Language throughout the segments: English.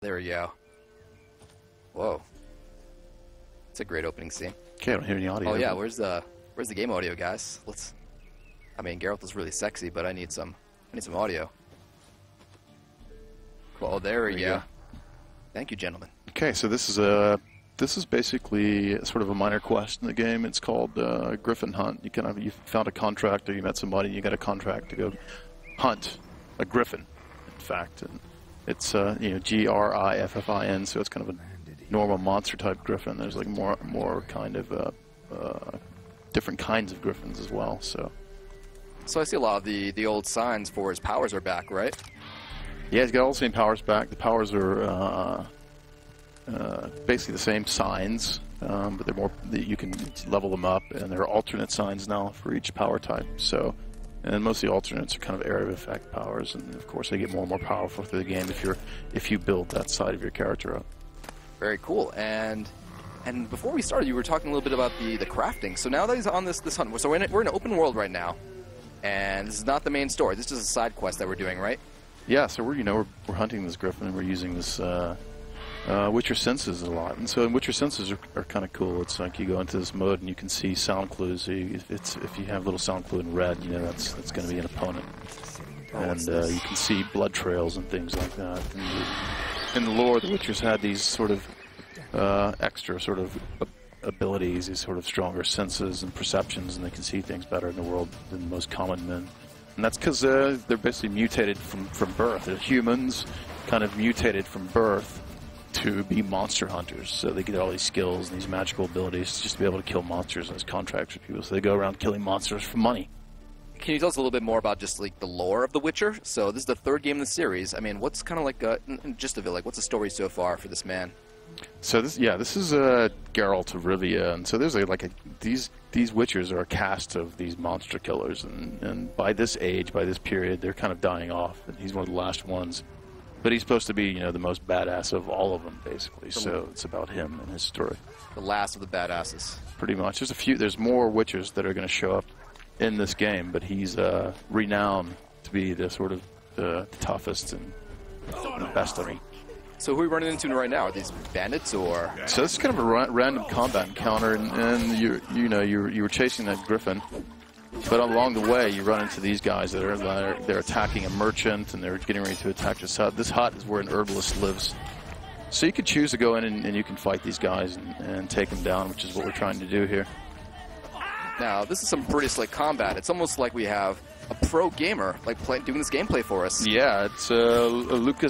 There we go. Whoa. It's a great opening scene. Okay, I don't hear any audio. Oh yeah, where's the game audio, guys? I mean, Geralt is really sexy, but I need some audio. Cool. Oh, there we go. Thank you, gentlemen. Okay, so this is basically sort of a minor quest in the game. It's called Griffin Hunt. You found a contract, or you met somebody, and you got a contract to go hunt a griffin. In fact, and it's Griffin, so it's kind of a normal monster type griffin. There's like more kind of different kinds of griffins as well. So I see a lot of the old signs for his powers are back, right? Yeah, he's got all the same powers back. The powers are basically the same signs, but they're more. You can level them up, and there are alternate signs now for each power type. So, and most of the alternates are kind of area of effect powers, and of course they get more and more powerful through the game if you build that side of your character up. Very cool. And before we started, you were talking a little bit about the crafting. So now that he's on this hunt, so we're in an open world right now, and this is not the main story. This is a side quest that we're doing, right? Yeah. So we're hunting this griffin, and we're using this Witcher senses a lot. And so Witcher senses are kind of cool. It's like you go into this mode and you can see sound clues. So if you have a little sound clue in red, you know that's going to be an opponent. And you can see blood trails and things like that. And in the lore, the Witchers had these sort of extra sort of abilities, these sort of stronger senses and perceptions, and they can see things better in the world than most common men. And that's because they're basically mutated from birth. They're humans, kind of mutated from birth to be monster hunters. So they get all these skills and these magical abilities just to be able to kill monsters as contracts for people. So they go around killing monsters for money. Can you tell us a little bit more about just like the lore of The Witcher? So this is the third game in the series. I mean, what's kind of like gist of it? Like, what's the story so far for this man? So this is Geralt of Rivia, and so there's these Witchers are a cast of these monster killers, and by this age, by this period, they're kind of dying off, and he's one of the last ones. But he's supposed to be, the most badass of all of them, basically. So it's about him and his story. The last of the badasses. Pretty much. There's more Witchers that are going to show up in this game, but he's renowned to be the sort of the toughest and the best of them. So who are we running into right now? Are these bandits or? So this is kind of a random combat encounter, and you were chasing that griffin, but along the way you run into these guys they're attacking a merchant, and they're getting ready to attack this hut. This hut is where an herbalist lives. So you could choose to go in and you can fight these guys and take them down, which is what we're trying to do here. Now this is some pretty slick combat. It's almost like we have a pro gamer doing this gameplay for us. Yeah, it's Luke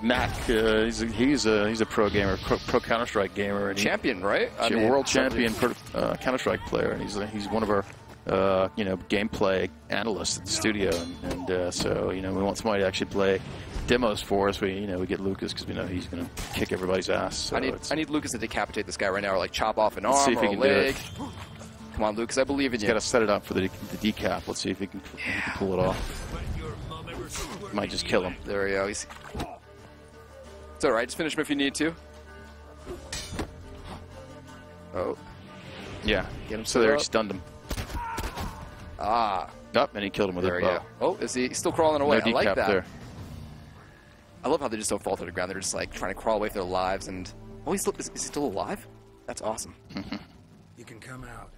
Knack. He's a pro gamer, pro Counter-Strike gamer, and champion, right? World champion Counter-Strike player, and he's one of our gameplay analysts at the studio, and so we want somebody to actually play demos for us. We get Lucas because we know he's going to kick everybody's ass. So I need Lucas to decapitate this guy right now, or like chop off an arm or a leg. Come on, Lucas, I believe in you. He's got to set it up for the decap. Let's see if he can pull it off. Might just kill him. There we go. It's all right. Just finish him if you need to. Oh. Yeah. Get him. So there, he stunned him. Ah. Up, and he killed him with a bow. Oh, is he still crawling away? No decap I like that. There. I love how they just don't fall to the ground. They're just like trying to crawl away for their lives. And is he still alive? That's awesome. You can come out.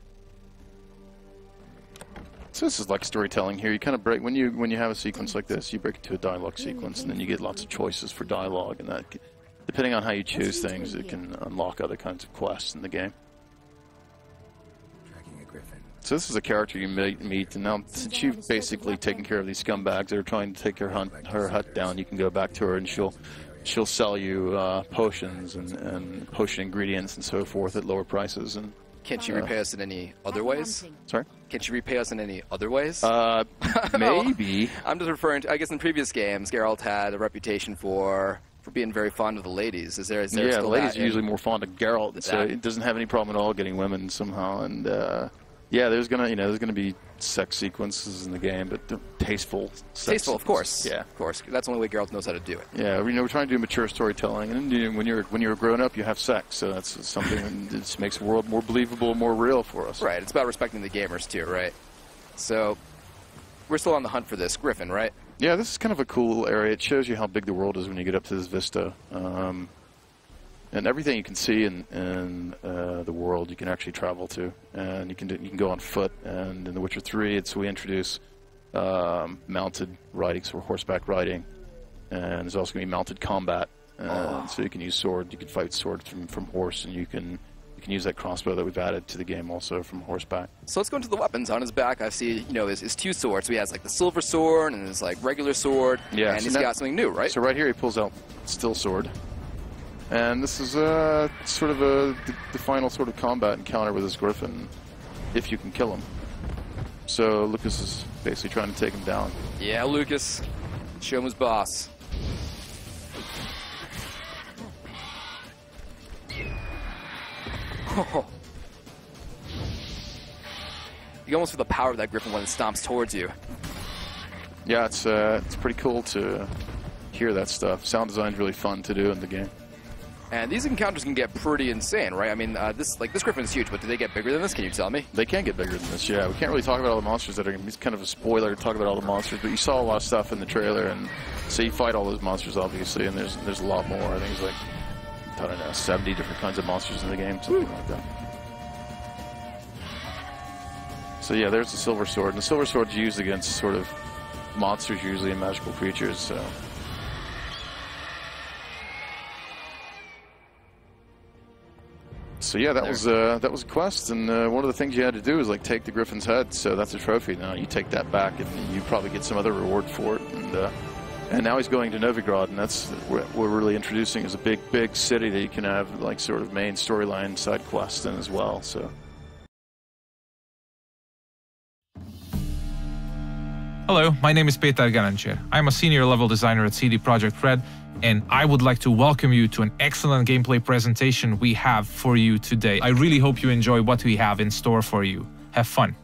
So this is like storytelling here. You kind of break when you have a sequence like this, you break it to a dialogue sequence, and then you get lots of choices for dialogue, and that, depending on how you choose things, it can unlock other kinds of quests in the game. Tracking a griffin. So this is a character you meet, and now since you've basically taken care of these scumbags that are trying to take her hut down, you can go back to her, and she'll sell you potions and potion ingredients and so forth at lower prices. And can't she repay us in any other ways? Sorry? Can't she repay us in any other ways? Maybe. I'm just referring to, I guess in previous games, Geralt had a reputation for being very fond of the ladies. Is there yeah, still ladies that are usually more fond of Geralt, so it doesn't have any problem at all getting women somehow. And yeah, there's gonna be sex sequences in the game, but tasteful. Tasteful, of course. Yeah, of course. That's the only way Geralt knows how to do it. Yeah, we're trying to do mature storytelling, and when you're grown up, you have sex, so that's something that just makes the world more believable, more real for us. Right. It's about respecting the gamers too, right? So we're still on the hunt for this griffin, right? Yeah, this is kind of a cool area. It shows you how big the world is when you get up to this vista. And everything you can see in the world, you can actually travel to, and you can go on foot. And in The Witcher 3, we introduce mounted riding, so horseback riding, and there's also going to be mounted combat. So you can use sword. You can fight sword from horse, and you can use that crossbow that we've added to the game also from horseback. So let's go into the weapons. On his back, I see, his two swords. So he has like the silver sword and his like regular sword. Yeah, and so he's got something new, right? So right here he pulls out still sword, and this is sort of the final sort of combat encounter with this griffin, if you can kill him. So Lucas is basically trying to take him down. Yeah, Lucas, show him his boss. Oh. You almost feel the power of that griffin when it stomps towards you. Yeah, it's pretty cool to hear that stuff. Sound design's really fun to do in the game. And these encounters can get pretty insane, right? I mean, this griffin is huge, but do they get bigger than this? Can you tell me? They can get bigger than this, yeah. We can't really talk about all the monsters that are... It's kind of a spoiler to talk about all the monsters, but you saw a lot of stuff in the trailer, and so you fight all those monsters, obviously, and there's a lot more. I think it's like, I don't know, 70 different kinds of monsters in the game, something like that. So yeah, there's the silver sword, and the silver sword's used against sort of monsters usually and magical creatures, so... So yeah, that was a quest, and one of the things you had to do is like take the griffin's head. So that's a trophy. Now you take that back, and you probably get some other reward for it. And now he's going to Novigrad, and that's what we're really introducing is a big city that you can have like sort of main storyline side quests in as well. So. Hello, my name is Peter Garancher. I'm a senior level designer at CD Projekt RED, and I would like to welcome you to an excellent gameplay presentation we have for you today. I really hope you enjoy what we have in store for you. Have fun.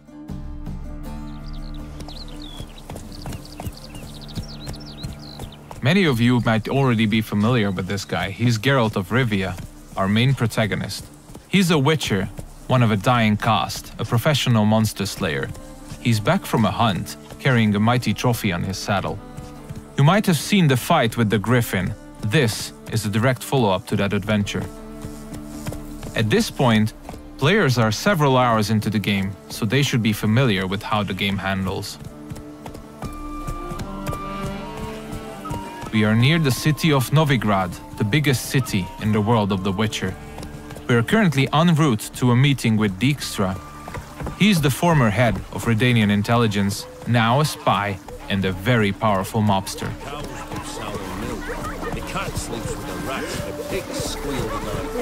Many of you might already be familiar with this guy. He's Geralt of Rivia, our main protagonist. He's a witcher, one of a dying caste, a professional monster slayer. He's back from a hunt, carrying a mighty trophy on his saddle. You might have seen the fight with the griffin. This is a direct follow-up to that adventure. At this point, players are several hours into the game, so they should be familiar with how the game handles. We are near the city of Novigrad, the biggest city in the world of The Witcher. We are currently en route to a meeting with Dijkstra. He's the former head of Redanian intelligence, now a spy and a very powerful mobster. Cows with sour milk. The cat sleeps with the rats. The pigs squeal tonight.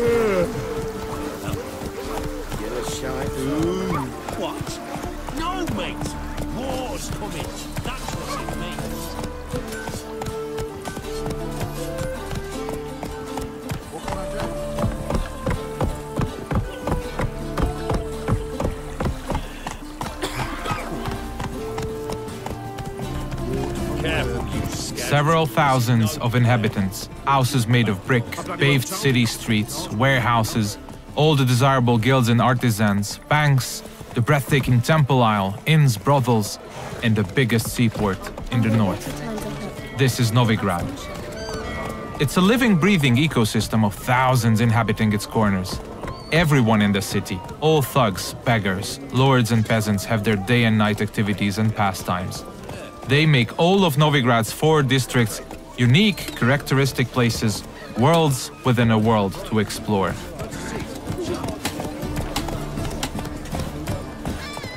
Get a shot. What? No, mate. War's coming. That's what it means. Several thousands of inhabitants, houses made of brick, paved city streets, warehouses, all the desirable guilds and artisans, banks, the breathtaking temple isle, inns, brothels, and the biggest seaport in the north. This is Novigrad. It's a living, breathing ecosystem of thousands inhabiting its corners. Everyone in the city, all thugs, beggars, lords and peasants have their day and night activities and pastimes. They make all of Novigrad's 4 districts unique, characteristic places, worlds within a world to explore.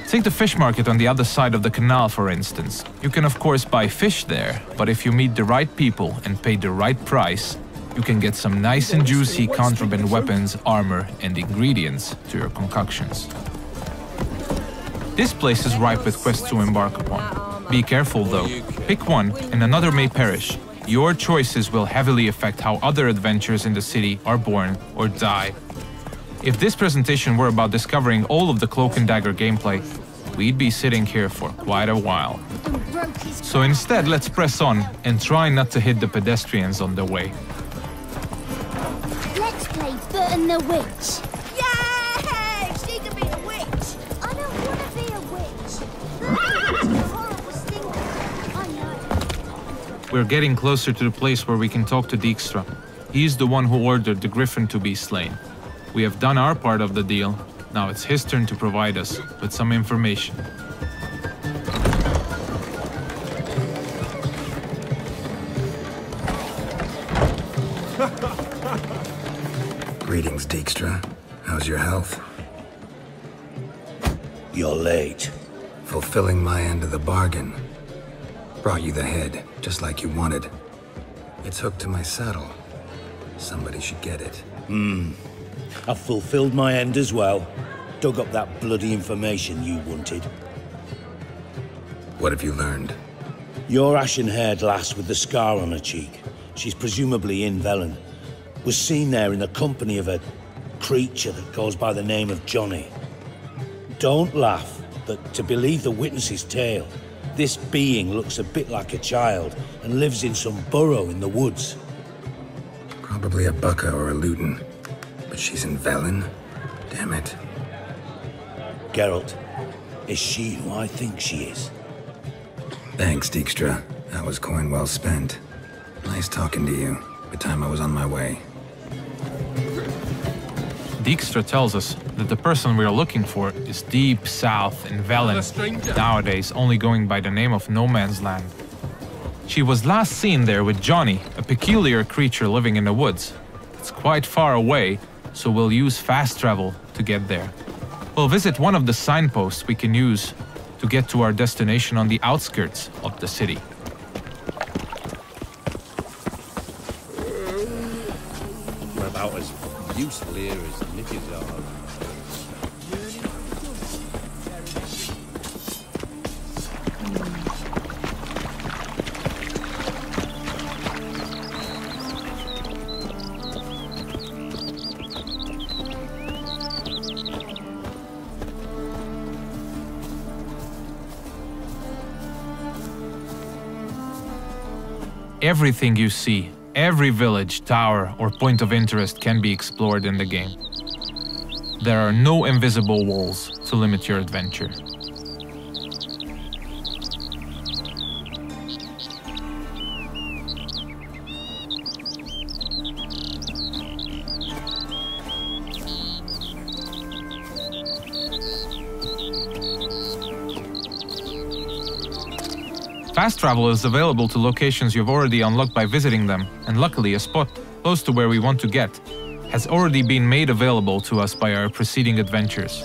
Take the fish market on the other side of the canal, for instance. You can of course buy fish there, but if you meet the right people and pay the right price, you can get some nice and juicy contraband weapons, armor, and ingredients to your concoctions. This place is ripe with quests to embark upon. Be careful though, pick one and another may perish. Your choices will heavily affect how other adventures in the city are born or die. If this presentation were about discovering all of the Cloak and Dagger gameplay, we'd be sitting here for quite a while. So instead, let's press on and try not to hit the pedestrians on the way. Let's play Burton the Witch. Yay! She can be a witch! I don't want to be a witch. A horrible stinker. I know. We're getting closer to the place where we can talk to Dijkstra. He's the one who ordered the griffin to be slain. We have done our part of the deal. Now it's his turn to provide us with some information. Greetings, Dijkstra. How's your health? You're late. Fulfilling my end of the bargain. Brought you the head, just like you wanted. It's hooked to my saddle. Somebody should get it. I've fulfilled my end as well. Dug up that bloody information you wanted. What have you learned? Your ashen-haired lass with the scar on her cheek, she's presumably in Velen, was seen there in the company of a creature that goes by the name of Johnny. Don't laugh, but to believe the witness's tale, this being looks a bit like a child and lives in some burrow in the woods. Probably a Bucca or a Luton. But she's in Velen? Damn it. Geralt, is she who I think she is? Thanks, Dijkstra. That was coin well spent. Nice talking to you. The time I was on my way. Dijkstra tells us that the person we are looking for is deep south in Velen, nowadays only going by the name of No Man's Land. She was last seen there with Johnny, a peculiar creature living in the woods. It's quite far away, so we'll use fast travel to get there. We'll visit one of the signposts we can use to get to our destination on the outskirts of the city. We're about as useful here as midgets are. Everything you see, every village, tower, or point of interest can be explored in the game. There are no invisible walls to limit your adventure. Fast travel is available to locations you've already unlocked by visiting them, and luckily a spot close to where we want to get has already been made available to us by our preceding adventures.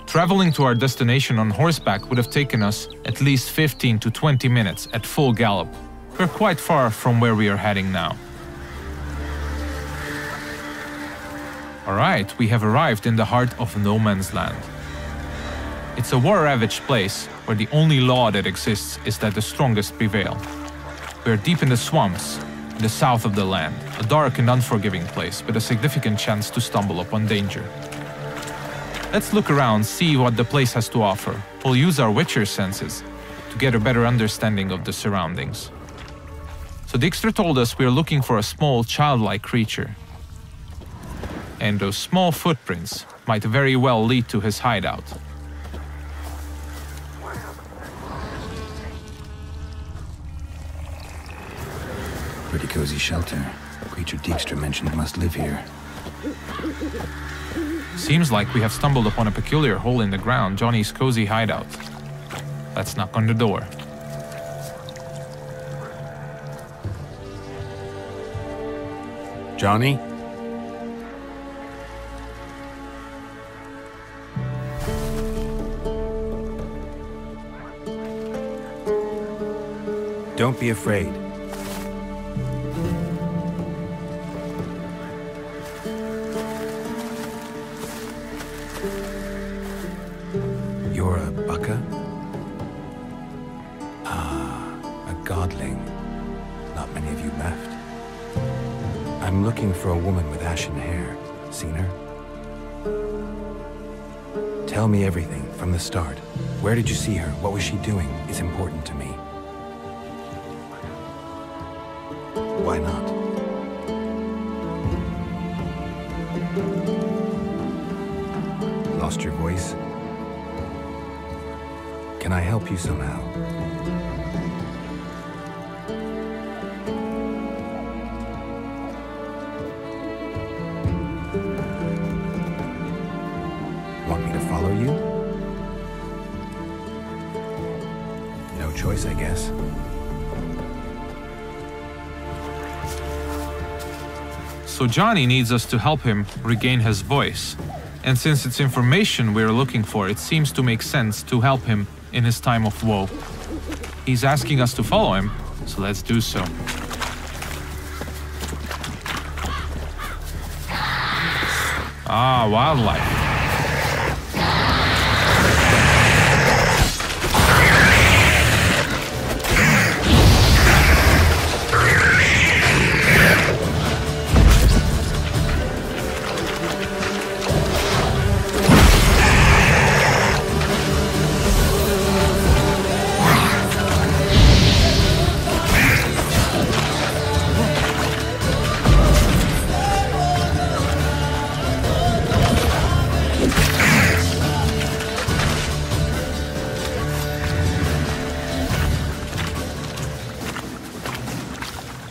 Traveling to our destination on horseback would have taken us at least 15 to 20 minutes at full gallop. We're quite far from where we are heading now. Alright, we have arrived in the heart of No Man's Land. It's a war-ravaged place where the only law that exists is that the strongest prevail. We're deep in the swamps, in the south of the land, a dark and unforgiving place with a significant chance to stumble upon danger. Let's look around, see what the place has to offer. We'll use our Witcher senses to get a better understanding of the surroundings. So Dijkstra told us we're looking for a small, childlike creature. And those small footprints might very well lead to his hideout. Pretty cozy shelter. The creature Dijkstra mentioned must live here. Seems like we have stumbled upon a peculiar hole in the ground, Johnny's cozy hideout. Let's knock on the door. Johnny? Don't be afraid. You're a Bucca? Ah, a godling. Not many of you left. I'm looking for a woman with ashen hair. Seen her? Tell me everything from the start. Where did you see her? What was she doing? It's important to me. Why not? Lost your voice? Can I help you somehow? choice, I guess. So Johnny needs us to help him regain his voice. And since it's information we're looking for, it seems to make sense to help him in his time of woe. He's asking us to follow him, so let's do so. Ah, wildlife.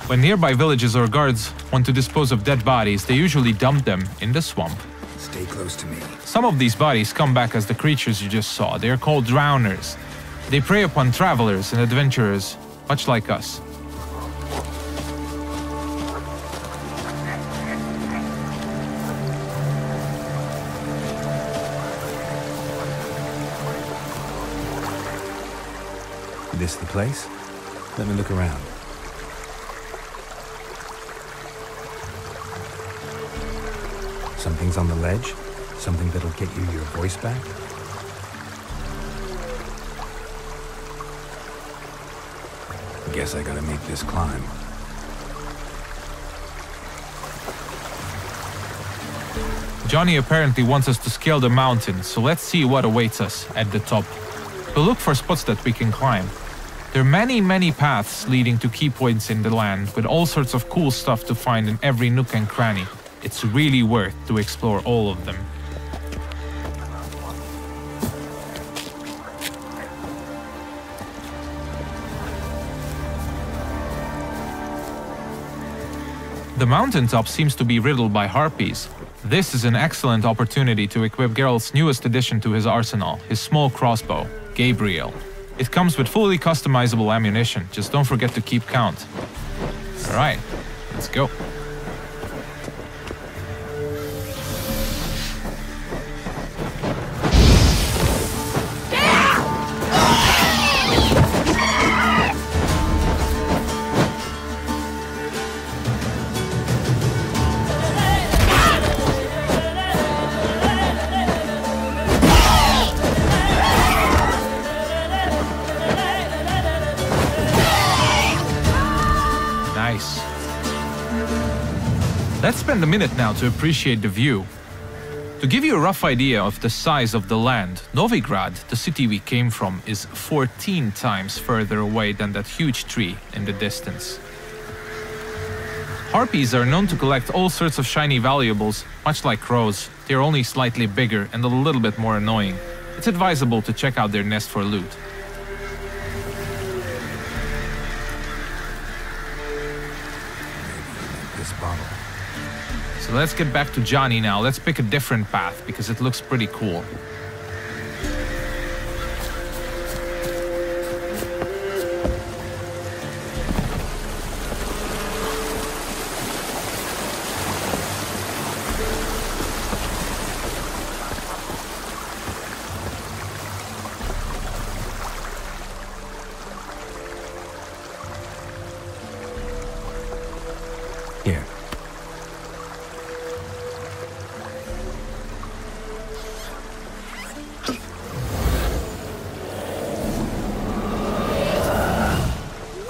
When nearby villages or guards want to dispose of dead bodies, they usually dump them in the swamp. Stay close to me. Some of these bodies come back as the creatures you just saw. They are called drowners. They prey upon travelers and adventurers, much like us. This the place? Let me look around. Something's on the ledge? Something that'll get you your voice back? Guess I gotta make this climb. Johnny apparently wants us to scale the mountain, so let's see what awaits us at the top. We'll look for spots that we can climb. There are many paths leading to key points in the land, with all sorts of cool stuff to find in every nook and cranny. It's really worth to explore all of them. The mountaintop seems to be riddled by harpies. This is an excellent opportunity to equip Geralt's newest addition to his arsenal, his small crossbow, Gabriel. It comes with fully customizable ammunition, just don't forget to keep count. Alright, let's go. Let's spend a minute now to appreciate the view. To give you a rough idea of the size of the land, Novigrad, the city we came from, is 14 times further away than that huge tree in the distance. Harpies are known to collect all sorts of shiny valuables, much like crows. They're only slightly bigger and a little bit more annoying. It's advisable to check out their nest for loot. This bottle. So let's get back to Johnny now. Let's pick a different path because it looks pretty cool. Here.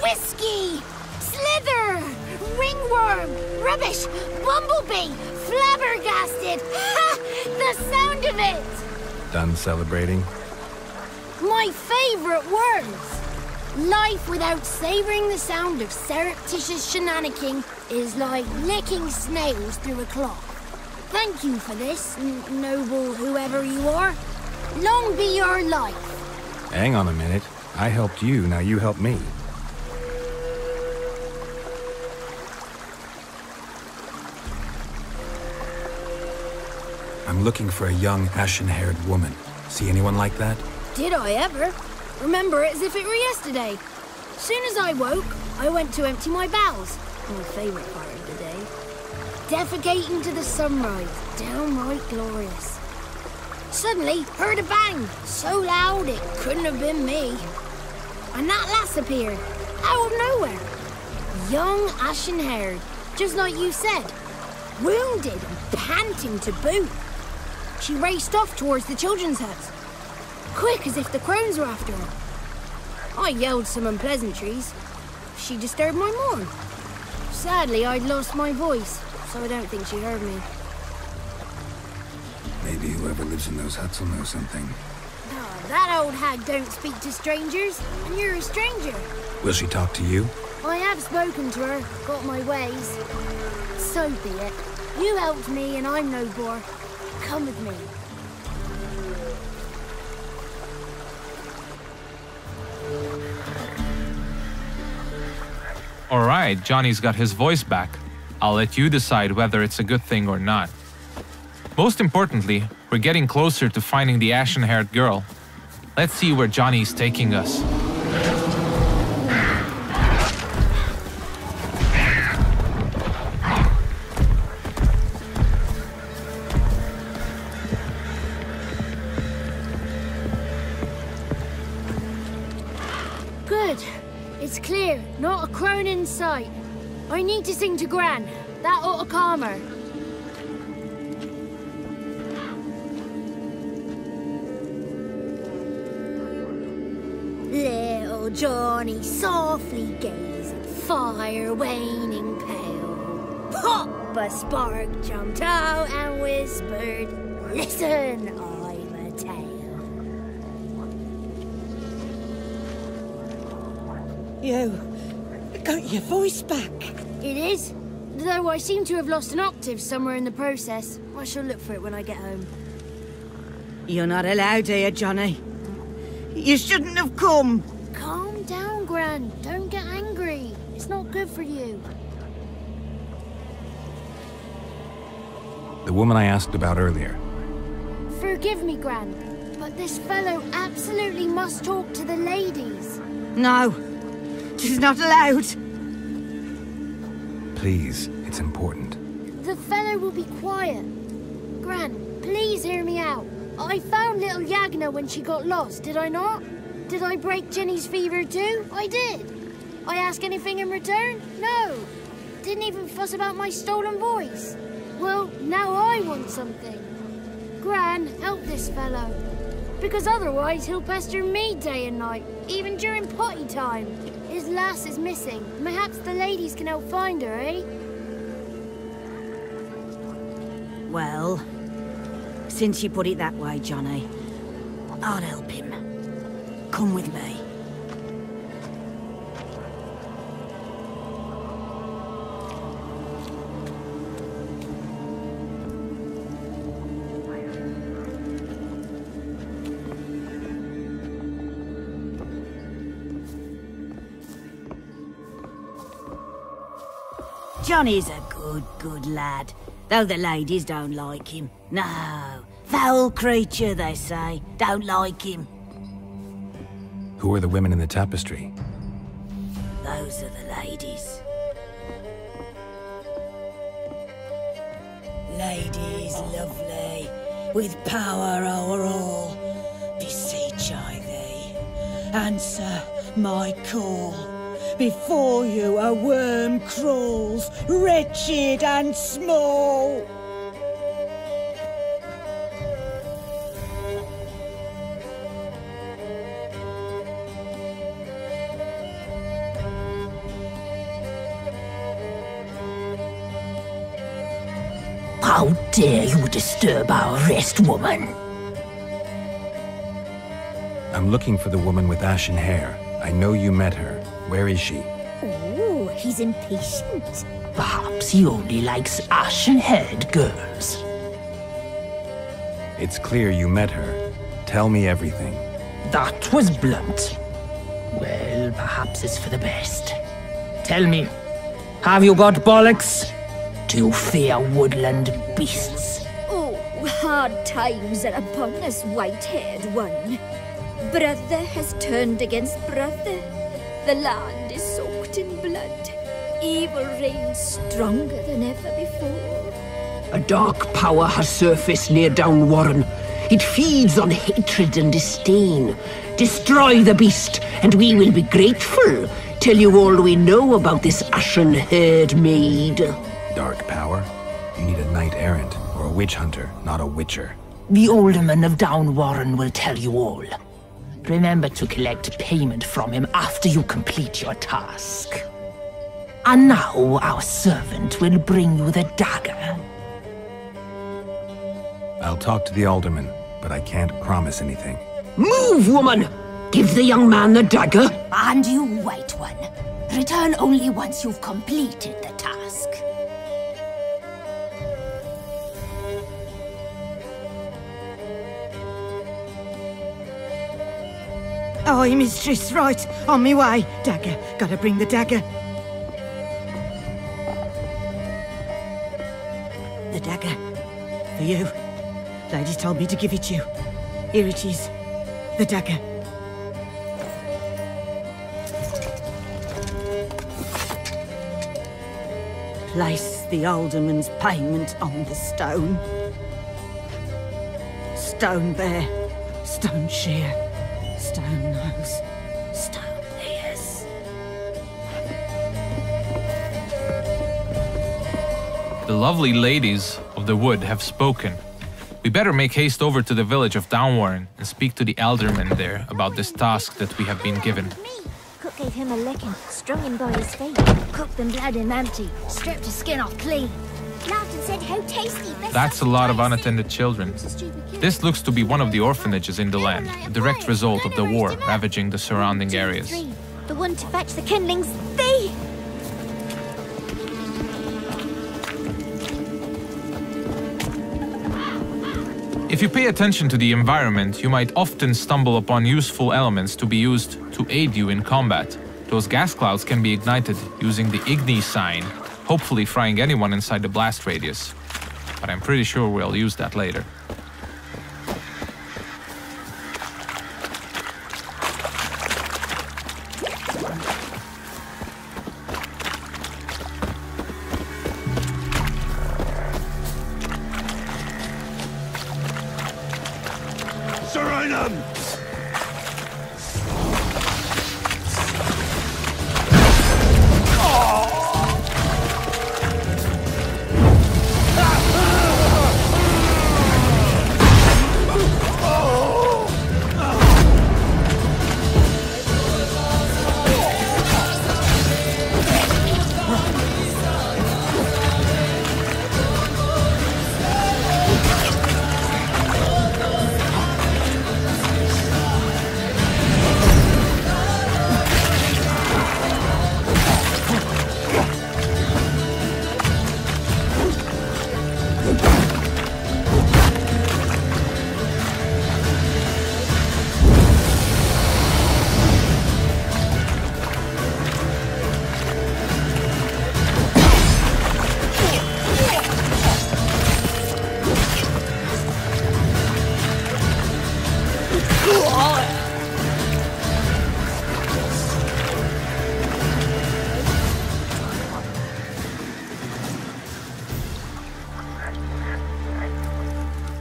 Whiskey! Slither! Ringworm! Rubbish! Bumblebee! Flabbergasted! Ha! The sound of it! Done celebrating? My favorite words! Life without savoring the sound of surreptitious shenanigans is like licking snails through a cloth. Thank you for this, noble whoever you are. Long be your life. Hang on a minute. I helped you, now you help me. I'm looking for a young, ashen-haired woman. See anyone like that? Did I ever? Remember it as if it were yesterday. Soon as I woke, I went to empty my bowels. My favourite part of the day. Defecating to the sunrise. Downright glorious. Suddenly, heard a bang. So loud it couldn't have been me. And that lass appeared. Out of nowhere. Young, ashen-haired. Just like you said. Wounded and panting to boot. She raced off towards the children's house. Quick as if the crones were after her. I yelled some unpleasantries. She disturbed my morn. Sadly, I'd lost my voice, so I don't think she heard me. Maybe whoever lives in those huts will know something. Oh, that old hag don't speak to strangers, and you're a stranger. Will she talk to you? I have spoken to her, got my ways. So be it. You helped me, and I'm no bore. Come with me. Alright, Johnny's got his voice back. I'll let you decide whether it's a good thing or not. Most importantly, we're getting closer to finding the ashen-haired girl. Let's see where Johnny's taking us. Good. It's clear, not a crone in sight. I need to sing to Gran. That ought to calm her. Little Johnny softly gazed at fire waning pale. Pop! A spark jumped out and whispered, "Listen, I've a tale." You got your voice back. It is. Though I seem to have lost an octave somewhere in the process. I shall look for it when I get home. You're not allowed here, Johnny. You shouldn't have come. Calm down, Gran. Don't get angry. It's not good for you. The woman I asked about earlier. Forgive me, Gran, but this fellow absolutely must talk to the ladies. No, she's not allowed. Please, it's important. The fellow will be quiet. Gran, please hear me out. I found little Yagna when she got lost, did I not? Did I break Jenny's fever too? I did. I ask anything in return? No. Didn't even fuss about my stolen voice. Well, now I want something. Gran, help this fellow. Because otherwise he'll pester me day and night, even during potty time. His lass is missing. Perhaps the ladies can help find her, eh? Well, since you put it that way, Johnny, I'll help him. Come with me. Johnny's a good lad, though the ladies don't like him. No, foul creature, they say. Don't like him. Who are the women in the tapestry? Those are the ladies. Ladies lovely, with power o'er all, beseech I thee, answer my call. Before you a worm crawls, wretched and small. How dare you disturb our rest, woman? I'm looking for the woman with ashen hair. I know you met her. Where is she? Oh, he's impatient. Perhaps he only likes ashen-haired girls. It's clear you met her. Tell me everything. That was blunt. Well, perhaps it's for the best. Tell me, have you got bollocks? Do you fear woodland beasts? Oh, hard times are upon us, white-haired one. Brother has turned against brother. The land is soaked in blood. Evil reigns stronger than ever before. A dark power has surfaced near Downwarren. It feeds on hatred and disdain. Destroy the beast, and we will be grateful. Tell you all we know about this ashen-haired maid. Dark power? You need a knight-errant or a witch hunter, not a witcher. The alderman of Downwarren will tell you all. Remember to collect payment from him after you complete your task. And now our servant will bring you the dagger. I'll talk to the alderman, but I can't promise anything. Move, woman! Give the young man the dagger. And you, White One. Return only once you've completed the task. Aye, mistress, right. On me way. Dagger. Gotta bring the dagger. The dagger. For you. Ladies told me to give it you. Here it is. The dagger. Place the alderman's payment on the stone. Stone there. Stone shear. Stone nose. Stone ears. The lovely ladies of the wood have spoken. We better make haste over to the village of Downwarren and speak to the alderman there about this task that we have been given. Cook gave him a licking, strung him by his feet. Cooked and bled him empty, stripped his skin off clean. Laughed and said how tasty. That's a lot of unattended children. This looks to be one of the orphanages in the land, a direct result of the war ravaging the surrounding areas. The one to fetch the kindlings, thee! If you pay attention to the environment, you might often stumble upon useful elements to be used to aid you in combat. Those gas clouds can be ignited using the Igni sign, hopefully frying anyone inside the blast radius. But I'm pretty sure we'll use that later.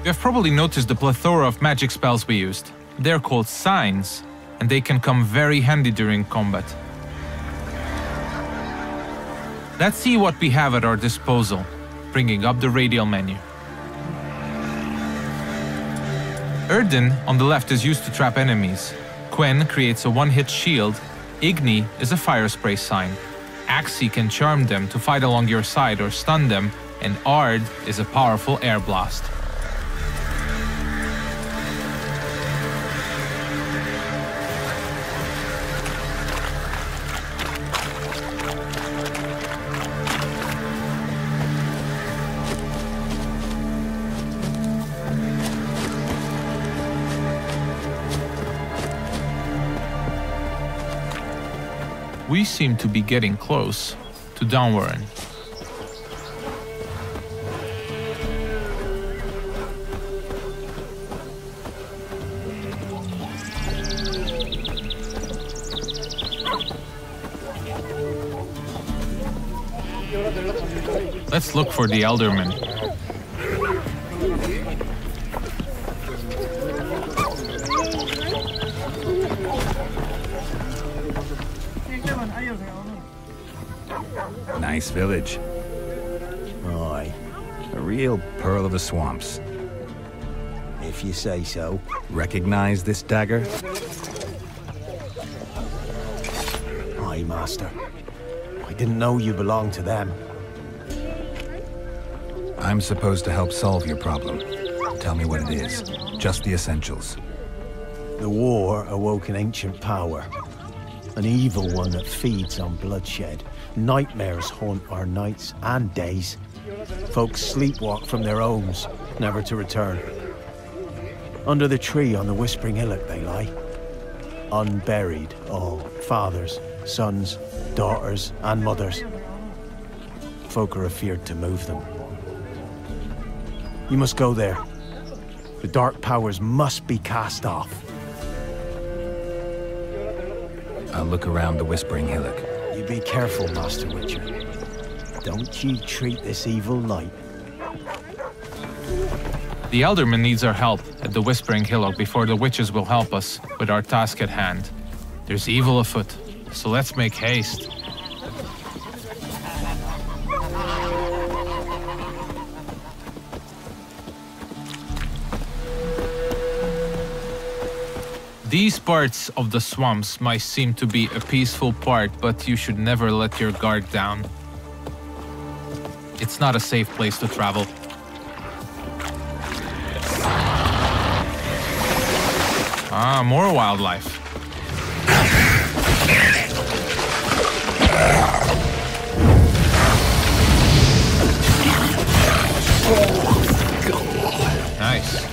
You have probably noticed the plethora of magic spells we used. They're called signs, and they can come very handy during combat. Let's see what we have at our disposal, bringing up the radial menu. Erden on the left is used to trap enemies. Quen creates a one-hit shield. Igni is a fire spray sign. Axi can charm them to fight along your side or stun them, and Ard is a powerful air blast. We seem to be getting close to Downwarren. Let's look for the Elderman. Nice village. Aye, a real pearl of the swamps. If you say so. Recognize this dagger? Aye, Master. I didn't know you belonged to them. I'm supposed to help solve your problem. Tell me what it is. Just the essentials. The war awoke an ancient power. An evil one that feeds on bloodshed. Nightmares haunt our nights and days. Folks sleepwalk from their homes, never to return. Under the tree on the Whispering Hillock they lie. Unburied, all. Fathers, sons, daughters, and mothers. Folk are afeard to move them. You must go there. The dark powers must be cast off. I'll look around the Whispering Hillock. You be careful, Master Witcher. Don't you treat this evil light. The Elderman needs our help at the Whispering Hillock before the witches will help us with our task at hand. There's evil afoot, so let's make haste. These parts of the swamps might seem to be a peaceful part, but you should never let your guard down. It's not a safe place to travel. Ah, more wildlife. Nice.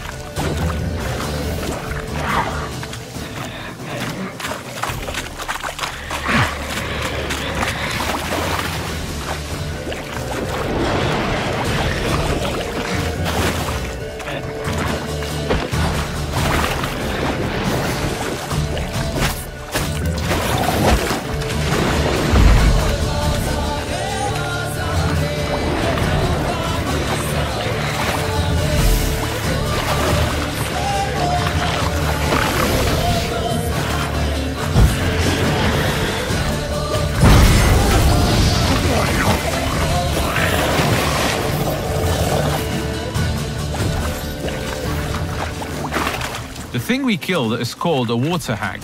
The thing we killed is called a water hag.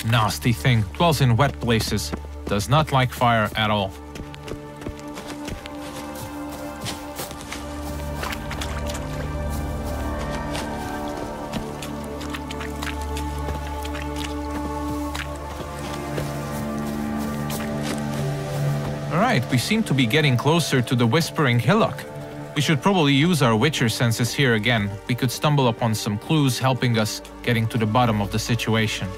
Nasty thing, dwells in wet places, does not like fire at all. Alright, we seem to be getting closer to the Whispering Hillock. We should probably use our Witcher senses here again. We could stumble upon some clues helping us getting to the bottom of the situation.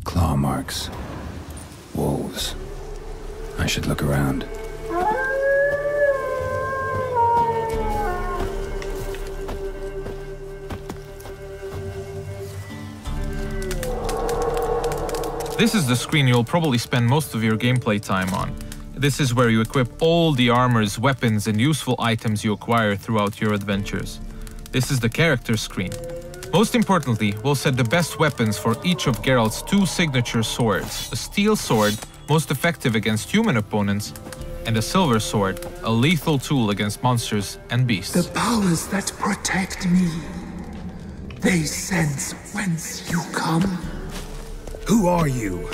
Claw marks. Wolves. I should look around. This is the screen you'll probably spend most of your gameplay time on. This is where you equip all the armors, weapons, and useful items you acquire throughout your adventures. This is the character screen. Most importantly, we'll set the best weapons for each of Geralt's 2 signature swords. A steel sword, most effective against human opponents, and a silver sword, a lethal tool against monsters and beasts. The powers that protect me, they sense whence you come. Who are you?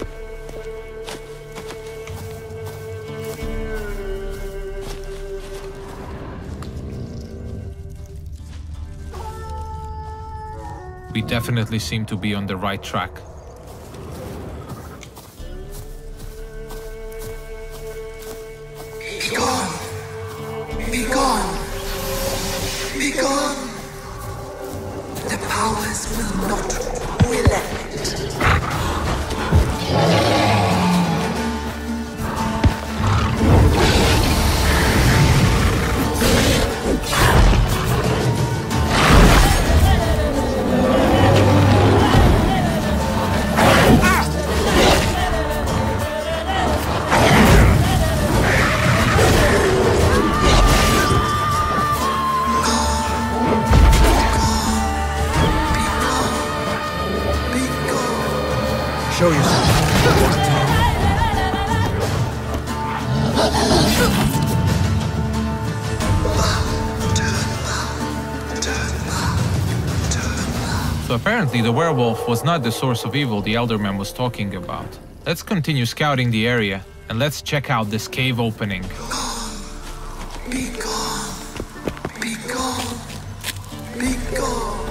We definitely seem to be on the right track. Be gone! Be gone! Be gone! The powers will not relent. Show yourself. So apparently the werewolf was not the source of evil the Elderman was talking about. Let's continue scouting the area, and let's check out this cave opening. Be gone. Be gone. Be gone.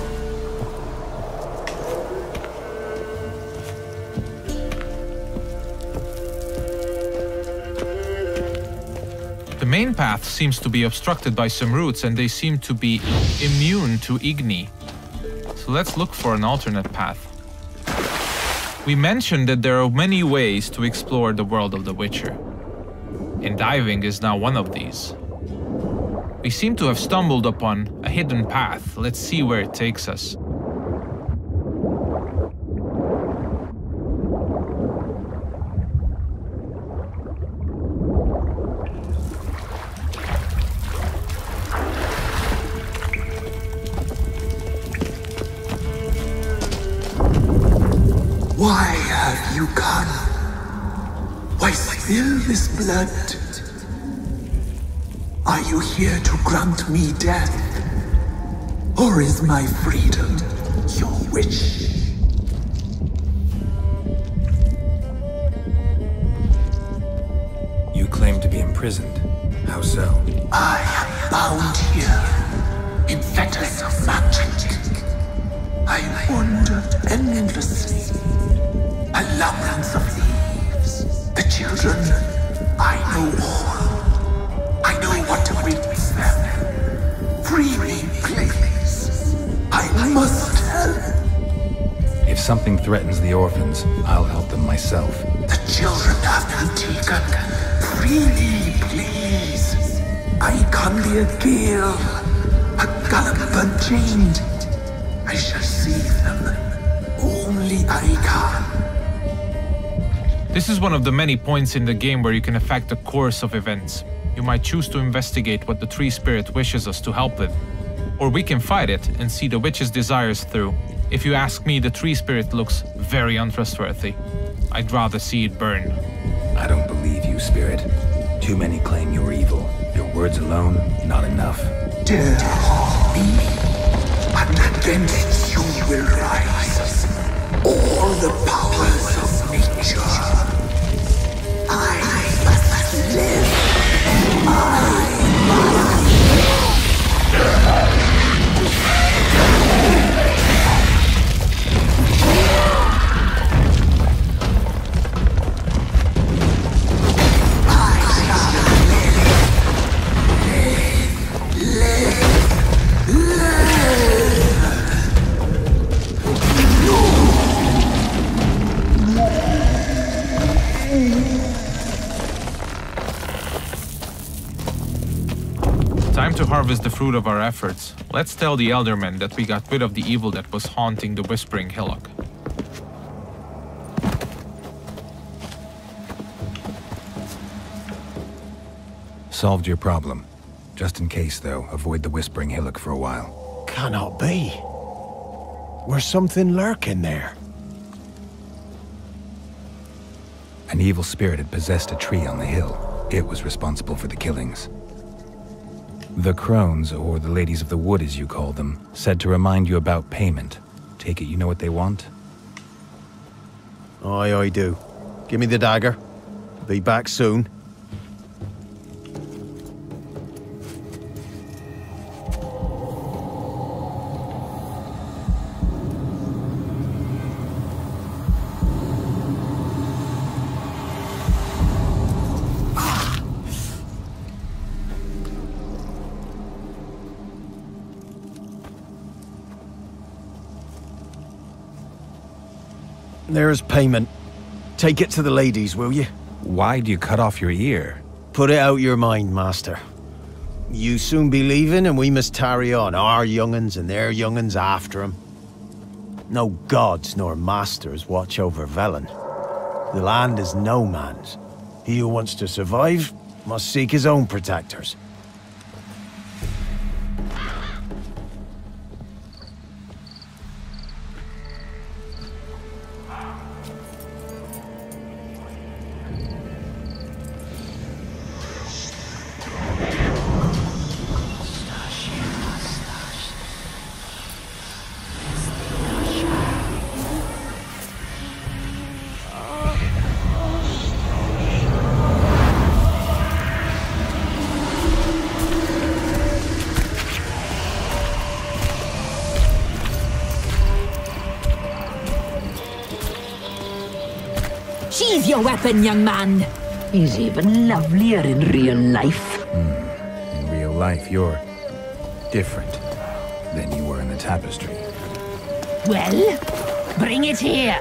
The main path seems to be obstructed by some roots, and they seem to be immune to igni. So let's look for an alternate path. We mentioned that there are many ways to explore the world of The Witcher, and diving is now one of these. We seem to have stumbled upon a hidden path. Let's see where it takes us. Why have you come? Why spill this blood? Are you here to grant me death? Or is my freedom your wish? You claim to be imprisoned. How so? I am bound here in fetters of magic. I wandered endlessly. A labyrinth of leaves. The children, I know all. I know what awaits them. Free me, please. I must help. If something threatens the orphans, I'll help them myself. The children have been taken. Free me, please. I can be a gale, a gallop unchained. I shall save them. Only I can. This is one of the many points in the game where you can affect the course of events. You might choose to investigate what the tree spirit wishes us to help with. Or we can fight it and see the witch's desires through. If you ask me, the tree spirit looks very untrustworthy. I'd rather see it burn. I don't believe you, spirit. Too many claim you're evil. Your words alone, not enough. Dare harm me, and against you will rise all the powers of nature. I must live. Time to harvest the fruit of our efforts. Let's tell the Eldermen that we got rid of the evil that was haunting the Whispering Hillock. Solved your problem. Just in case, though, avoid the Whispering Hillock for a while. Cannot be. There's something lurking there. An evil spirit had possessed a tree on the hill. It was responsible for the killings. The crones, or the ladies of the wood as you call them, said to remind you about payment. Take it you know what they want? Aye, I do. Give me the dagger. Be back soon. There's payment. Take it to the ladies, will you? Why'd you cut off your ear? Put it out your mind, master. You soon be leaving and we must tarry on, our young'uns and their young'uns after 'em. No gods nor masters watch over Velen. The land is no man's. He who wants to survive must seek his own protectors. Sheathe your weapon, young man. He's even lovelier in real life. In real life, you're different than you were in the tapestry. Well, bring it here.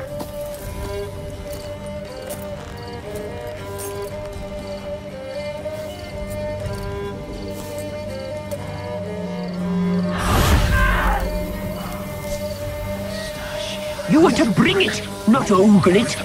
You are to bring it, not ogle it.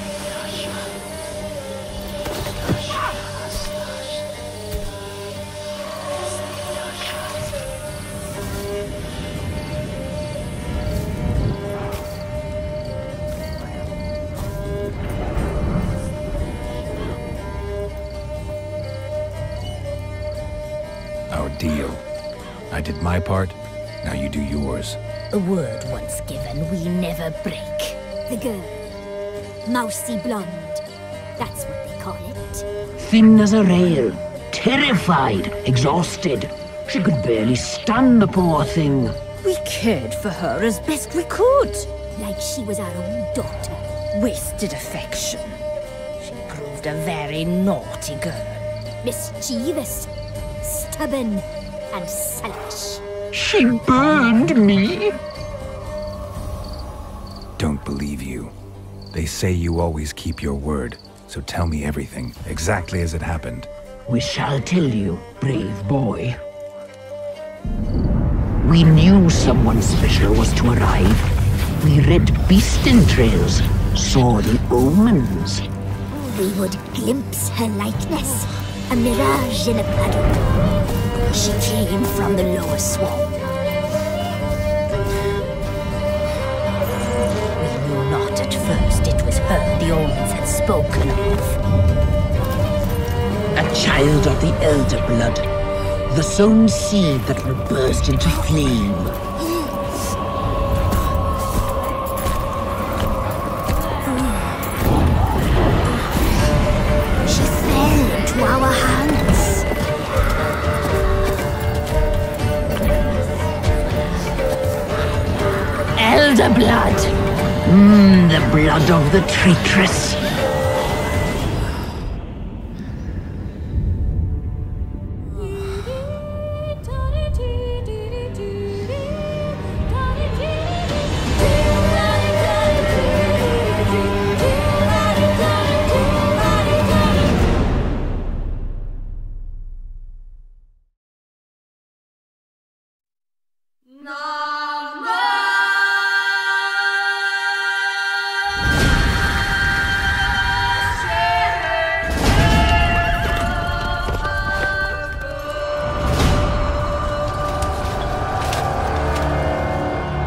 Our deal. I did my part, now you do yours. A word once given, we never break. The girl. Mousy blonde. That's what they call it. Thin as a rail, terrified, exhausted. She could barely stand, the poor thing. We cared for her as best we could. Like she was our own daughter. Wasted affection. She proved a very naughty girl. Mischievous, stubborn, and selfish. She burned me. Don't believe you. They say you always keep your word, so tell me everything, exactly as it happened. We shall tell you, brave boy. We knew someone special was to arrive. We read beast entrails, saw the omens. We would glimpse her likeness, a mirage in a puddle. She came from the lower swamp. We knew not at first it was her the omens had spoken of. A child of the elder blood, the sown seed that will burst into flame. She fell into our hands. Elder blood! The blood of the traitress.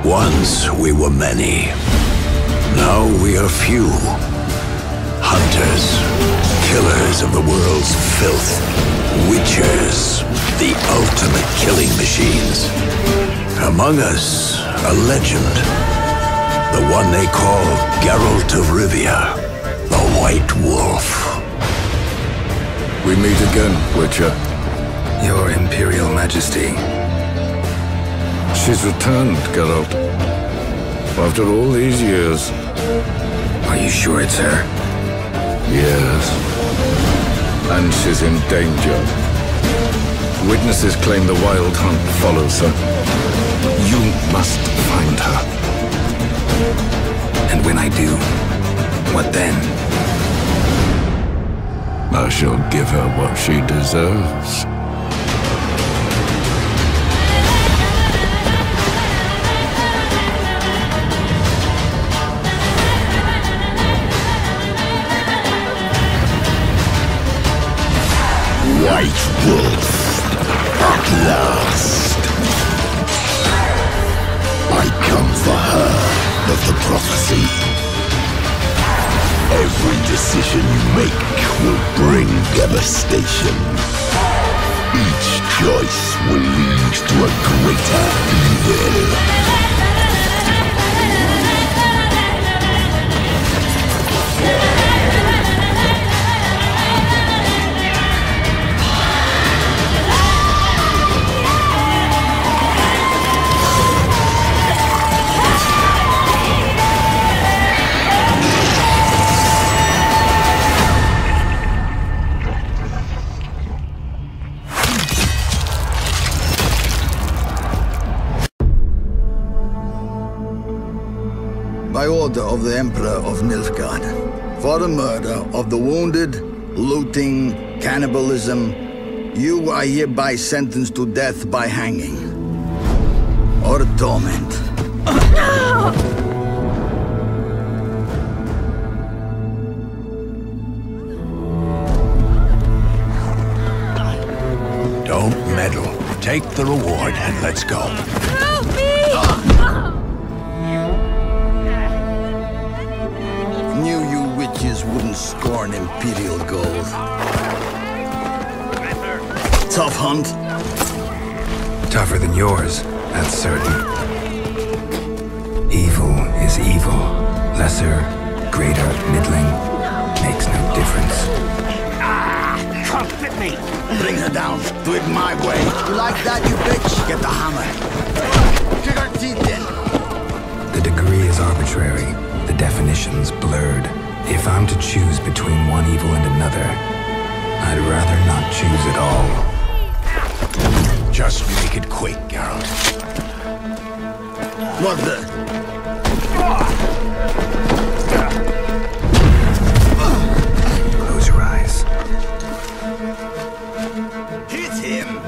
Once we were many. Now we are few. Hunters, killers of the world's filth. Witchers, the ultimate killing machines. Among us, a legend. The one they call Geralt of Rivia, the White Wolf. We meet again, Witcher. Your Imperial Majesty. She's returned, Geralt. After all these years. Are you sure it's her? Yes. And she's in danger. Witnesses claim the Wild Hunt follows her. You must find her. And when I do, what then? I shall give her what she deserves. White Wolf, at last. I come for her of the prophecy. Every decision you make will bring devastation. Each choice will lead to a greater evil. order of the Emperor of Nilfgaard. For the murder of the wounded, looting, cannibalism, you are hereby sentenced to death by hanging. Or torment. Don't meddle. Take the reward and let's go. Help me! Knew you witches wouldn't scorn imperial gold. Tough hunt. Tougher than yours, that's certain. Evil is evil. Lesser, greater, middling, makes no difference. Can't fit me. Bring her down. Do it my way. You like that, you bitch? Get the hammer. Kick her teeth in. The degree is arbitrary, the definition's blurred. If I'm to choose between one evil and another, I'd rather not choose at all. Just make it quick, Geralt. What the? Close your eyes. Hit him!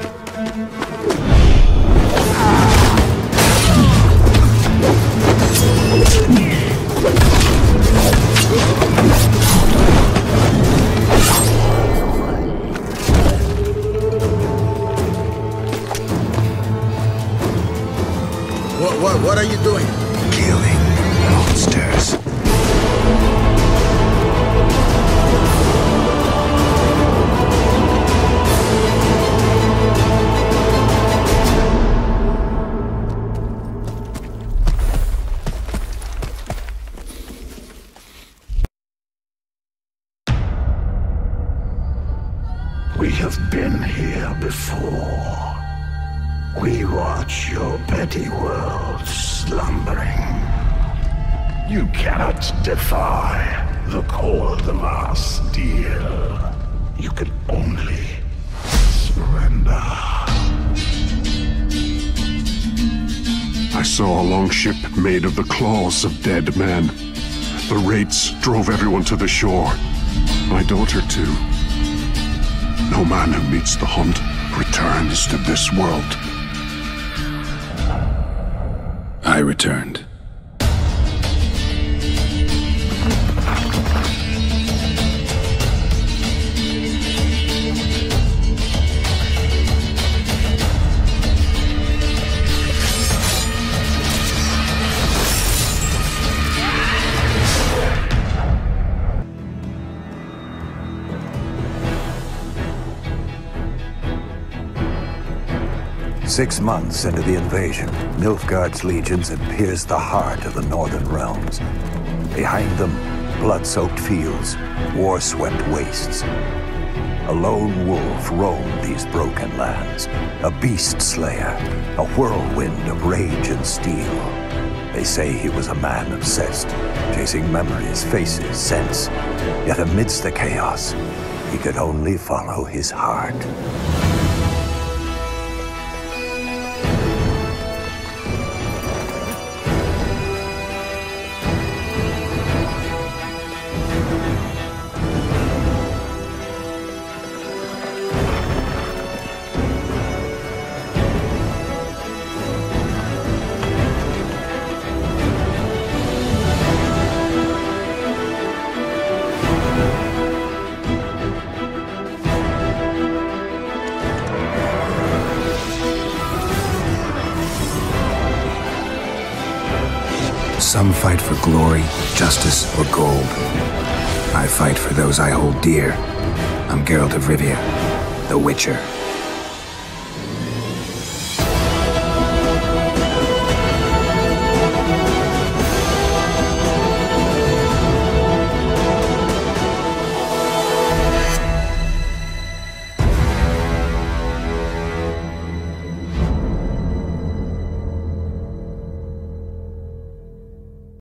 What are you doing? Killing monsters. We have been here before. We watch your petty world slumbering. You cannot defy the Coldemass deal. You can only surrender. I saw a long ship made of the claws of dead men. The raids drove everyone to the shore. My daughter, too. No man who meets the hunt returns to this world. I returned. Six months into the invasion, Nilfgaard's legions had pierced the heart of the northern realms. Behind them, blood-soaked fields, war-swept wastes. A lone wolf roamed these broken lands, a beast slayer, a whirlwind of rage and steel. They say he was a man obsessed, chasing memories, faces, scents. Yet amidst the chaos, he could only follow his heart. Some fight for glory, justice, or gold. I fight for those I hold dear. I'm Geralt of Rivia, the Witcher.